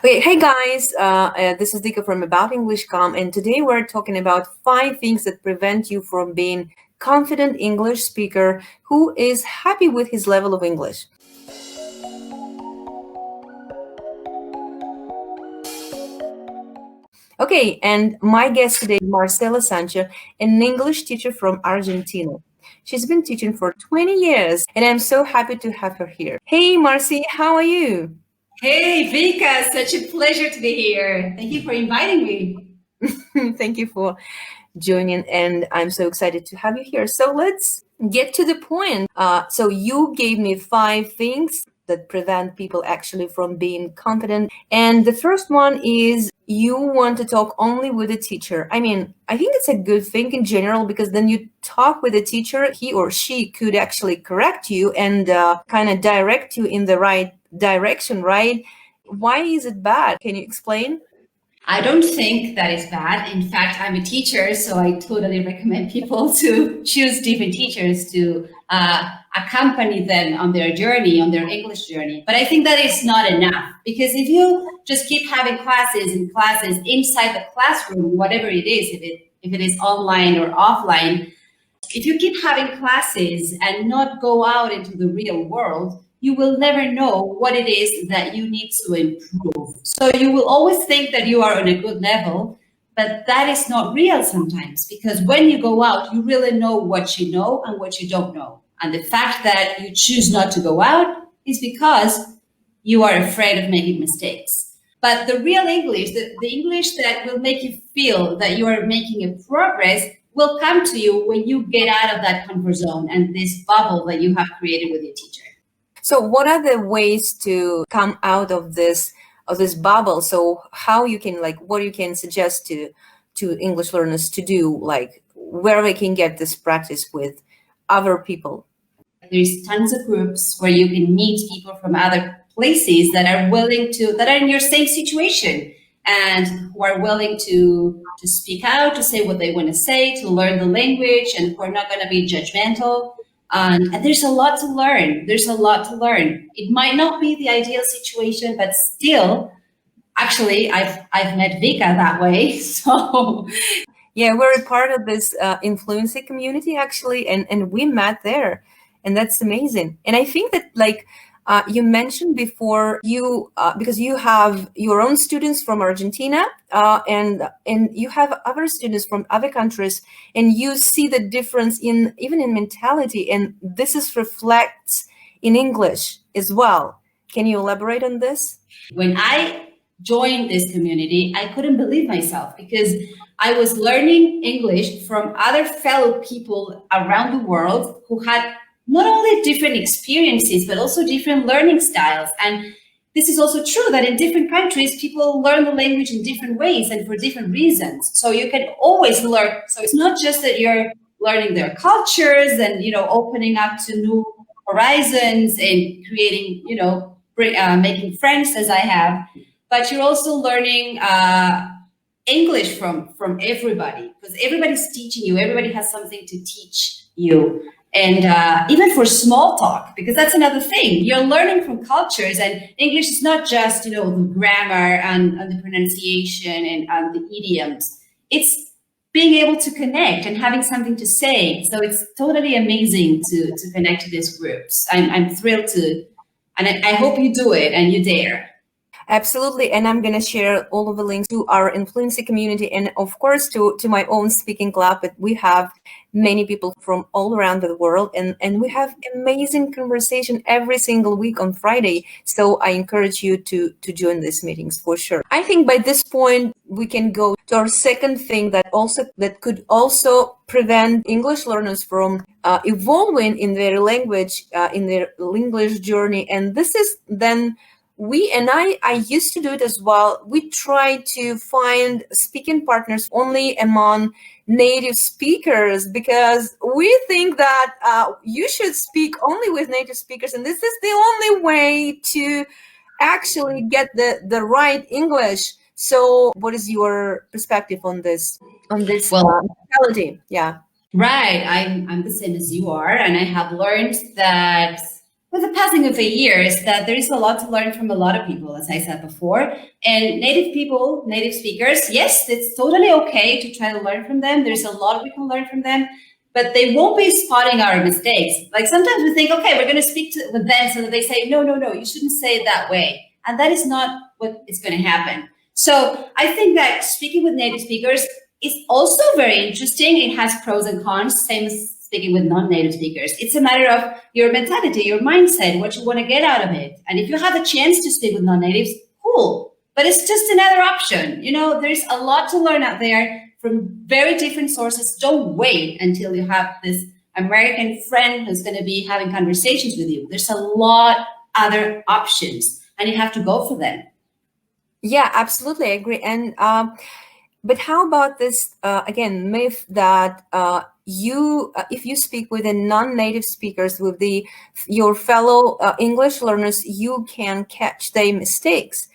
Okay, hey guys, this is Dika from About English.com, and today we're talking about 5 things that prevent you from being confident English speaker who is happy with his level of English. Okay, and my guest today is Marcela Sancho, an English teacher from Argentina. She's been teaching for 20 years, and I'm so happy to have her here. Hey, Marcy, how are you? Hey, Vika, such a pleasure to be here. Thank you for inviting me. Thank you for joining, and I'm so excited to have you here. So let's get to the point. So you gave me 5 things that prevent people actually from being confident. And the first one is you want to talk only with the teacher. I mean, I think it's a good thing in general because then you talk with the teacher, he or she could actually correct you and kind of direct you in the right direction, right? Why is it bad? Can you explain? I don't think that is bad. In fact, I'm a teacher, so I totally recommend people to choose different teachers to accompany them on their journey, on their English journey. But I think that is not enough because if you just keep having classes and classes inside the classroom, whatever it is, if it is online or offline, if you keep having classes and not go out into the real world, you will never know what it is that you need to improve. So you will always think that you are on a good level, but that is not real sometimes because when you go out, you really know what you know and what you don't know. And the fact that you choose not to go out is because you are afraid of making mistakes. But the real English, the English that will make you feel that you are making a progress, will come to you when you get out of that comfort zone and this bubble that you have created with your teacher. So what are the ways to come out of this bubble? So how you can what you can suggest to English learners to do, like where they can get this practice with other people? There's tons of groups where you can meet people from other places that are willing to, that are in your same situation and who are willing to speak out, to say what they want to say, to learn the language, and who are not going to be judgmental. And there's a lot to learn. There's a lot to learn. It might not be the ideal situation, but still, actually, I've met Vika that way. So Yeah, we're a part of this influencer community actually, and we met there, and that's amazing. And I think that you mentioned before, you because you have your own students from Argentina, and you have other students from other countries, and you see the difference in even in mentality, and this is reflects in English as well. Can you elaborate on this? when I joined this community, I couldn't believe myself because I was learning English from other fellow people around the world who had not only different experiences, but also different learning styles. And this is also true that in different countries, people learn the language in different ways and for different reasons. So you can always learn. So it's not just that you're learning their cultures and, opening up to new horizons and creating, making friends as I have, but you're also learning English from everybody because everybody's teaching you. Everybody has something to teach you. And even for small talk, because that's another thing. You're learning from cultures, and English is not just, the grammar and the pronunciation and the idioms. It's being able to connect and having something to say. So it's totally amazing to connect to these groups. I'm thrilled to, and I hope you do it and you dare. Absolutely. And I'm going to share all of the links to our influencer community and, of course, to my own speaking club. But we have many people from all around the world, and we have amazing conversation every single week on Friday. So I encourage you to join these meetings for sure. I think by this point, we can go to our second thing that could also prevent English learners from evolving in their language, in their English journey. And this is then I used to do it as well. We try to find speaking partners only among native speakers because we think that you should speak only with native speakers, and this is the only way to actually get the right English. So, what is your perspective on this? On this Well, mentality? Yeah. right. I'm the same as you are, and I have learned that with the passing of the years that there is a lot to learn from a lot of people, as I said before. And native people, native speakers, yes, it's totally okay to try to learn from them. There's a lot we can learn from them, but they won't be spotting our mistakes. Like sometimes we think, okay, we're going to speak with them so that they say, no, no, no, you shouldn't say it that way. And that is not what is going to happen. So I think that speaking with native speakers is also very interesting. It has pros and cons, same as speaking with non-native speakers. It's a matter of your mentality, your mindset, what you want to get out of it. And if you have a chance to speak with non-natives, cool. But it's just another option. You know, there's a lot to learn out there from very different sources. Don't wait until you have this American friend who's going to be having conversations with you. There's a lot other options, and you have to go for them. Yeah, absolutely, I agree. And but how about this again myth that if you speak with the non-native speakers, with your fellow English learners, you can catch their mistakes,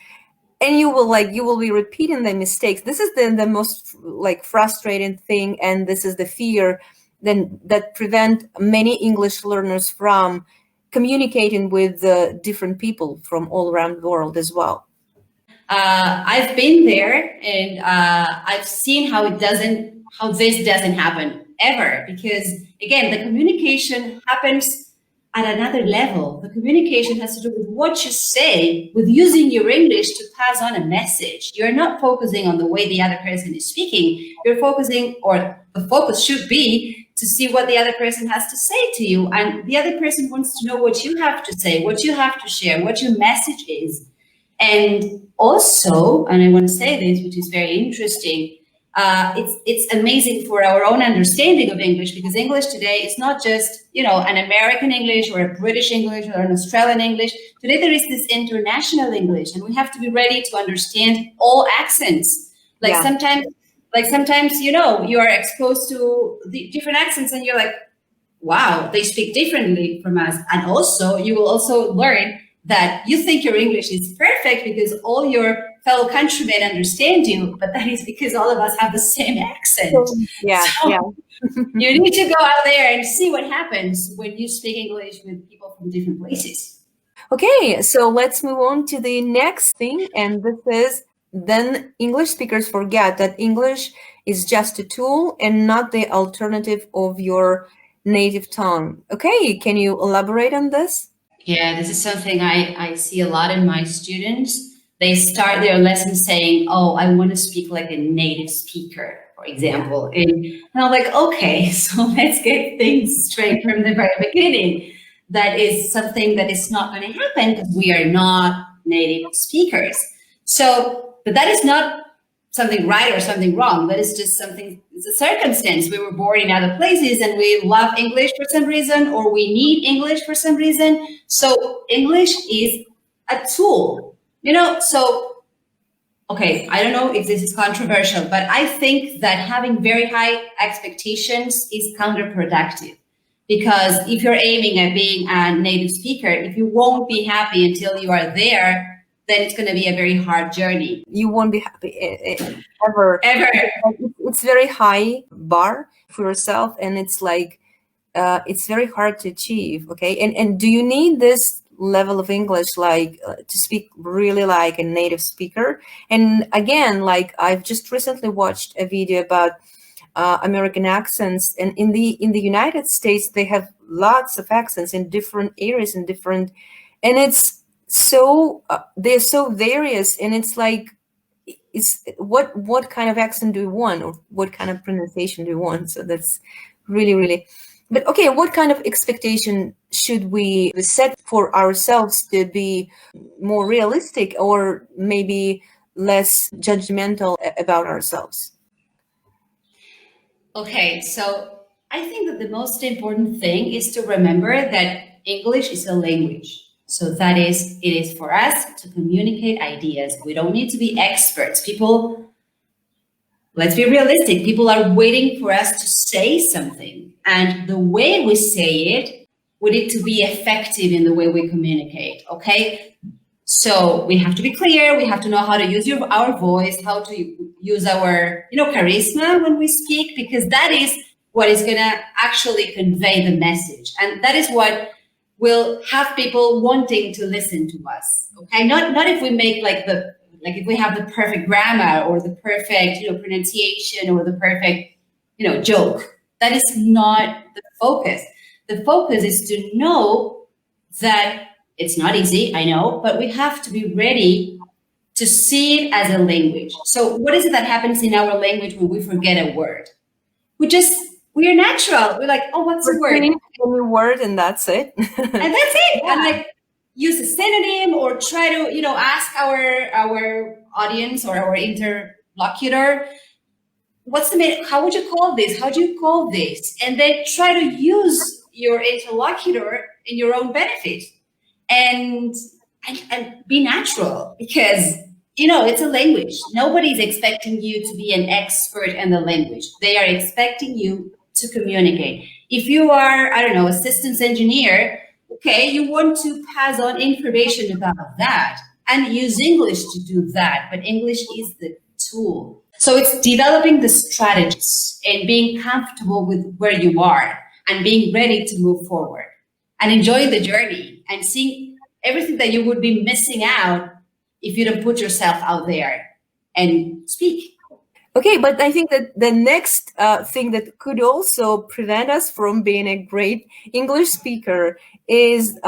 and you will be repeating the mistakes. This is the most like frustrating thing, and this is the fear then that prevent many English learners from communicating with different people from all around the world as well. I've been there, and I've seen how this doesn't happen ever, because again, the communication happens at another level. The communication has to do with what you say, with using your English to pass on a message. You're not focusing on the way the other person is speaking. You're focusing, or the focus should be, to see what the other person has to say to you. And the other person wants to know what you have to say, what you have to share, what your message is. And also, and I want to say this, which is very interesting, it's amazing for our own understanding of English, because English today is not just, an American English or a British English or an Australian English. Today there is this international English, and we have to be ready to understand all accents. Yeah. Sometimes, you are exposed to the different accents, and you're like, wow, they speak differently from us. And also, you will also learn that you think your English is perfect because all your fellow countrymen understand you, but that is because all of us have the same accent. Yeah, so yeah. You need to go out there and see what happens when you speak English with people from different places. Okay, so let's move on to the next thing, and this is, then English speakers forget that English is just a tool and not the alternative of your native tongue. Okay, can you elaborate on this? Yeah, this is something I see a lot in my students. They start their lesson saying, oh, I want to speak like a native speaker, for example. And I'm like, okay, so let's get things straight from the very beginning. That is something that is not going to happen because we are not native speakers. So, but that is not something right or something wrong. That is just something, it's a circumstance. We were born in other places and we love English for some reason, or we need English for some reason. So English is a tool, so, okay, I don't know if this is controversial, but I think that having very high expectations is counterproductive. Because if you're aiming at being a native speaker, if you won't be happy until you are there, then it's going to be a very hard journey. You won't be happy ever. It's very high bar for yourself, and it's like it's very hard to achieve. Okay, and do you need this level of English like to speak really like a native speaker? And again, like I've just recently watched a video about American accents, and in the United States they have lots of accents in different areas and it's so they're so various, and it's like, it's what kind of accent do you want, or what kind of pronunciation do you want? So that's really, but okay, what kind of expectation should we set for ourselves to be more realistic, or maybe less judgmental about ourselves? Okay, so I think that the most important thing is to remember that English is a language. So that is, it is for us to communicate ideas. We don't need to be experts. People, let's be realistic, people are waiting for us to say something. And the way we say it, we need to be effective in the way we communicate, okay? So we have to be clear, we have to know how to use our voice, how to use our, charisma when we speak, because that is what is gonna actually convey the message. And that is what will have people wanting to listen to us. Okay, not if we make like if we have the perfect grammar or the perfect pronunciation or the perfect joke. That is not the focus. The focus is to know that it's not easy, I know, but we have to be ready to see it as a language. So what is it that happens in our language when we forget a word? We just we are natural. We're like, oh, what's a word? Retain any word and that's it. And that's it. And like use a synonym or try to ask our audience or our interlocutor, what's the main, how would you call this, how do you call this, and then try to use your interlocutor in your own benefit, and and be natural, because it's a language. Nobody's expecting you to be an expert in the language. They are expecting you to communicate. If you are, I don't know, a systems engineer, okay, you want to pass on information about that and use English to do that, but English is the tool. So it's developing the strategies and being comfortable with where you are and being ready to move forward and enjoying the journey and seeing everything that you would be missing out if you don't put yourself out there and speak. Okay, but I think that the next thing that could also prevent us from being a great English speaker is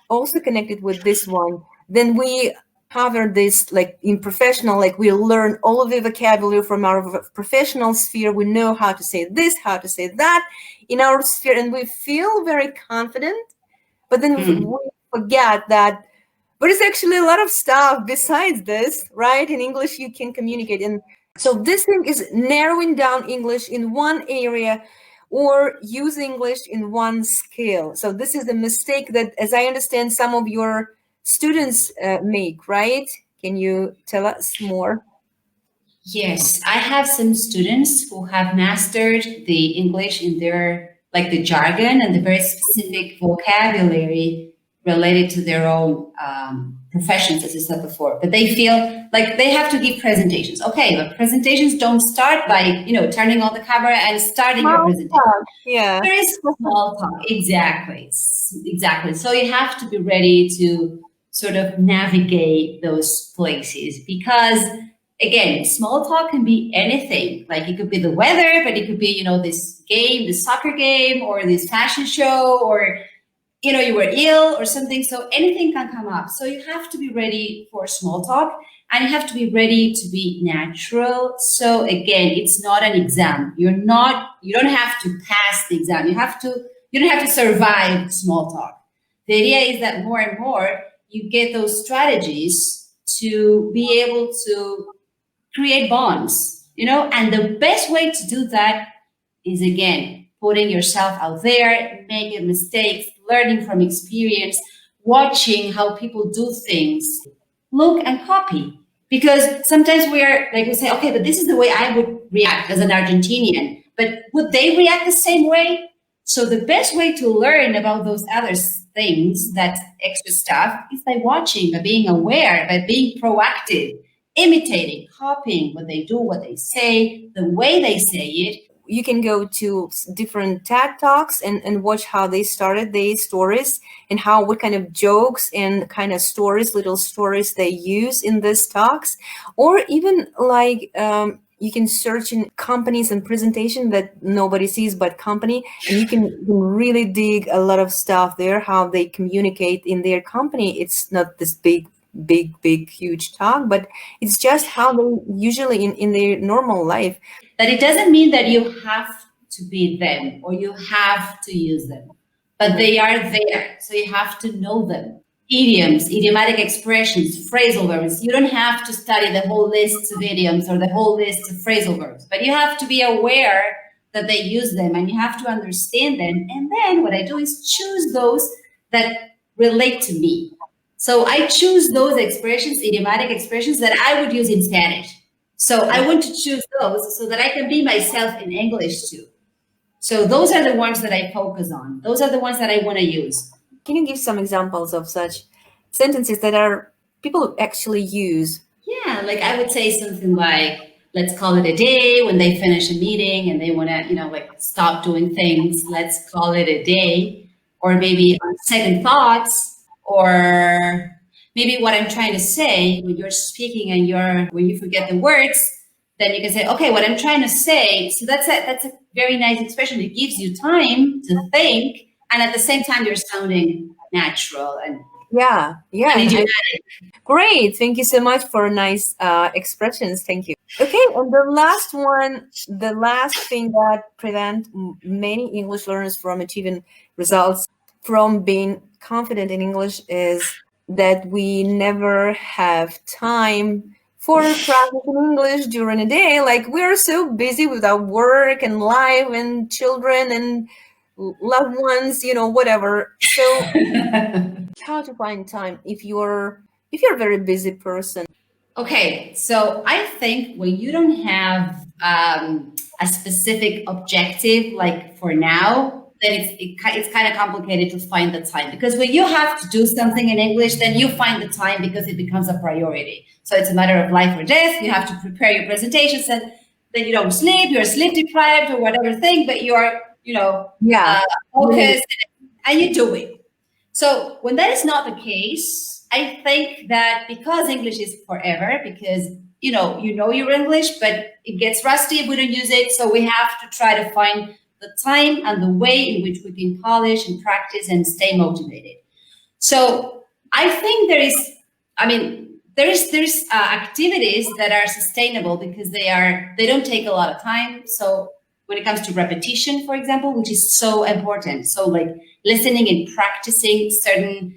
also connected with this one. Then we cover this like in professional, like we learn all of the vocabulary from our professional sphere. We know how to say this, how to say that in our sphere, and we feel very confident. But then we forget that there is actually a lot of stuff besides this, right? In English, you can communicate. And so this thing is narrowing down English in one area or use English in one skill. So this is the mistake that, as I understand, some of your students make, right? Can you tell us more? Yes, I have some students who have mastered the English in their, like the jargon and the very specific vocabulary related to their own professions, as I said before. But they feel like they have to give presentations. Okay, but presentations don't start by, turning on the camera and starting your presentation. Yeah. Very small talk. Exactly. Exactly. So you have to be ready to sort of navigate those places, because again, small talk can be anything. Like it could be the weather, but it could be, this game, this soccer game, or this fashion show, or, you were ill or something. So anything can come up. So you have to be ready for small talk, and you have to be ready to be natural. So again, it's not an exam. You don't have to pass the exam. You don't have to survive small talk. The idea is that more and more you get those strategies to be able to create bonds, and the best way to do that is, again, putting yourself out there, making mistakes, learning from experience, watching how people do things, look and copy. Because sometimes we say, okay, but this is the way I would react as an Argentinian, but would they react the same way? So the best way to learn about those other things, that extra stuff, is by watching, by being aware, by being proactive, imitating, copying what they do, what they say, the way they say it. You can go to different TED Talks and watch how they started their stories and what kind of jokes and kind of stories, little stories they use in these talks. Or even like you can search in companies and presentation that nobody sees but company, and you can really dig a lot of stuff there, how they communicate in their company. It's not this big, huge talk, but it's just how they usually in their normal life. That it doesn't mean that you have to be them or you have to use them, but they are there. So you have to know them. Idioms, idiomatic expressions, phrasal verbs. You don't have to study the whole list of idioms or the whole list of phrasal verbs, but you have to be aware that they use them, and you have to understand them. And then what I do is choose those that relate to me. So I choose those expressions, idiomatic expressions, that I would use in Spanish. So I want to choose those so that I can be myself in English too. So those are the ones that I focus on. Those are the ones that I want to use. Can you give some examples of such sentences that are people actually use? Yeah, like I would say something like, let's call it a day when they finish a meeting and they want to, like stop doing things. Let's call it a day. or maybe on second thoughts, or maybe what I'm trying to say when you're speaking and when you forget the words, then you can say, okay, what I'm trying to say. So that's a very nice expression. It gives you time to think, and at the same time, you're sounding natural and Yeah, idiomatic. great. Thank you so much for nice expressions. Thank you. Okay, and the last one, the last thing that prevent many English learners from achieving results, from being confident in English, is that we never have time for practicing English during a day. Like, we're so busy with our work and life and children and loved ones, whatever. So how to find time if you're a very busy person? Okay, so I think when you don't have a specific objective, like for now, then it's kind of complicated to find the time. Because when you have to do something in English, then you find the time because it becomes a priority. So it's a matter of life or death. You have to prepare your presentations, and then you don't sleep. You're sleep deprived or whatever thing, but you are, Yeah. focused, and you do it. So when that is not the case, I think that because English is forever, because you know your English, but it gets rusty if we don't use it. So we have to try to find the time and the way in which we can polish and practice and stay motivated. So I think there's activities that are sustainable because they don't take a lot of time. So when it comes to repetition, for example, which is so important, so like listening and practicing certain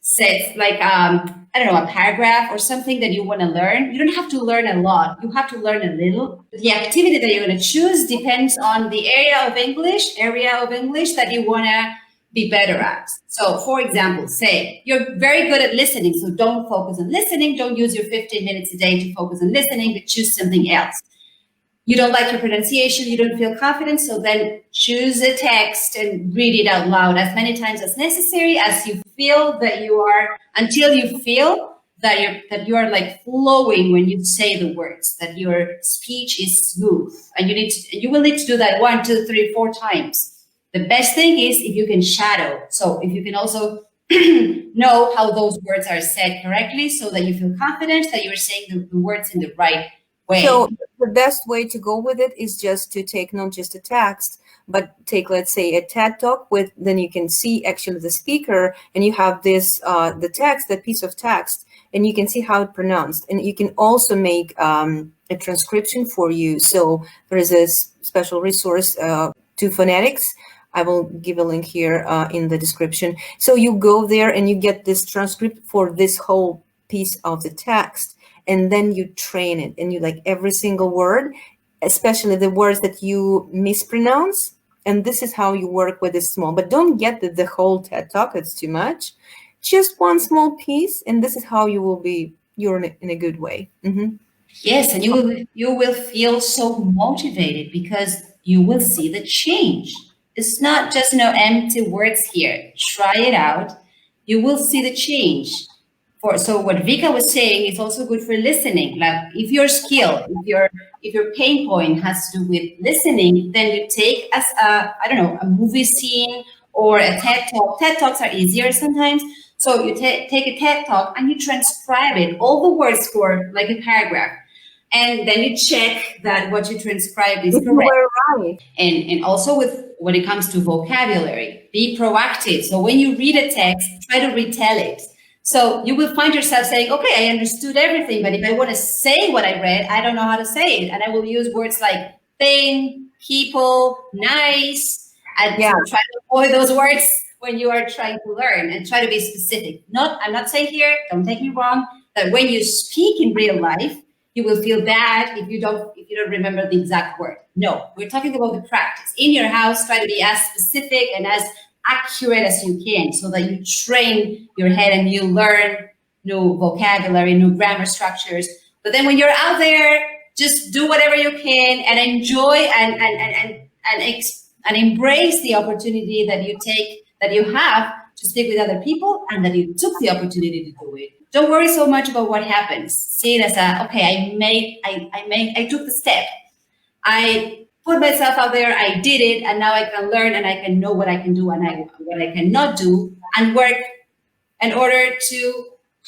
sets, like I don't know, a paragraph or something that you want to learn. You don't have to learn a lot. You have to learn a little. The activity that you're going to choose depends on the area of English that you want to be better at. So, for example, say you're very good at listening, so don't focus on listening. Don't use your 15 minutes a day to focus on listening, but choose something else. You don't like your pronunciation, you don't feel confident, so then choose a text and read it out loud as many times as necessary as you feel that you are, until you feel that you are like flowing when you say the words, that your speech is smooth. And you will need to do that 1, 2, 3, 4 times. The best thing is if you can shadow. So if you can also know how those words are said correctly so that you feel confident that you're saying the words in the right way. So the best way to go with it is just to take not just a text, but take, let's say, a TED talk then you can see actually the speaker, and you have this the text, that piece of text, and you can see how it's pronounced, and you can also make a transcription for you. So there is a special resource to phonetics. I will give a link here in the description. So you go there and you get this transcript for this whole piece of the text, and then you train it, and you like every single word, especially the words that you mispronounce. And this is how you work with this small, but don't get the whole TED talk, it's too much. Just one small piece, and this is how you're in a good way. Mm-hmm. Yes, and you will feel so motivated because you will see the change. It's not just empty words here. Try it out. You will see the change. So what Vika was saying is also good for listening. Like if your skill, if your pain point has to do with listening, then you take as I don't know, a movie scene or a TED talk. TED talks are easier sometimes. So you take a TED talk and you transcribe it, all the words for like a paragraph. And then you check that what you transcribed is You correct. were right. And also when it comes to vocabulary, be proactive. So when you read a text, try to retell it. So you will find yourself saying, okay, I understood everything, but if I want to say what I read, I don't know how to say it. And I will use words like thing, people, nice, and Yeah. try to avoid those words when you are trying to learn, and try to be specific. I'm not saying here, don't take me wrong, that when you speak in real life, you will feel bad if you don't remember the exact word. No, we're talking about the practice. In your house, try to be as specific and as accurate as you can so that you train your head and you learn new vocabulary, new grammar structures. But then when you're out there, just do whatever you can and enjoy and embrace the opportunity that you have to speak with other people, and that you took the opportunity to do it. Don't worry so much about what happens. See it as okay, I took the step. I put myself out there, I did it, and now I can learn and I can know what I can do and what I cannot do, and work in order to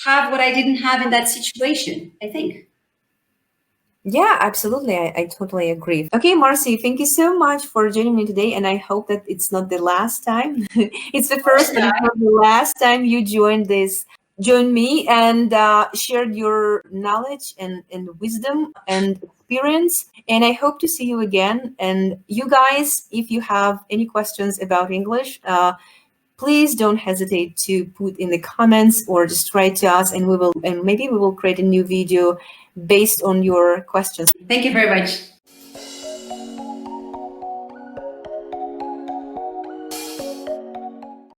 have what I didn't have in that situation, I think. Yeah, absolutely. I totally agree. Okay, Marcy, thank you so much for joining me today. And I hope that it's not the last time. It's the first, but it's not the last time you join me and shared your knowledge and wisdom and experience. And I hope to see you again. And you guys, if you have any questions about English, please don't hesitate to put in the comments or just write to us, and maybe we will create a new video based on your questions. Thank you very much.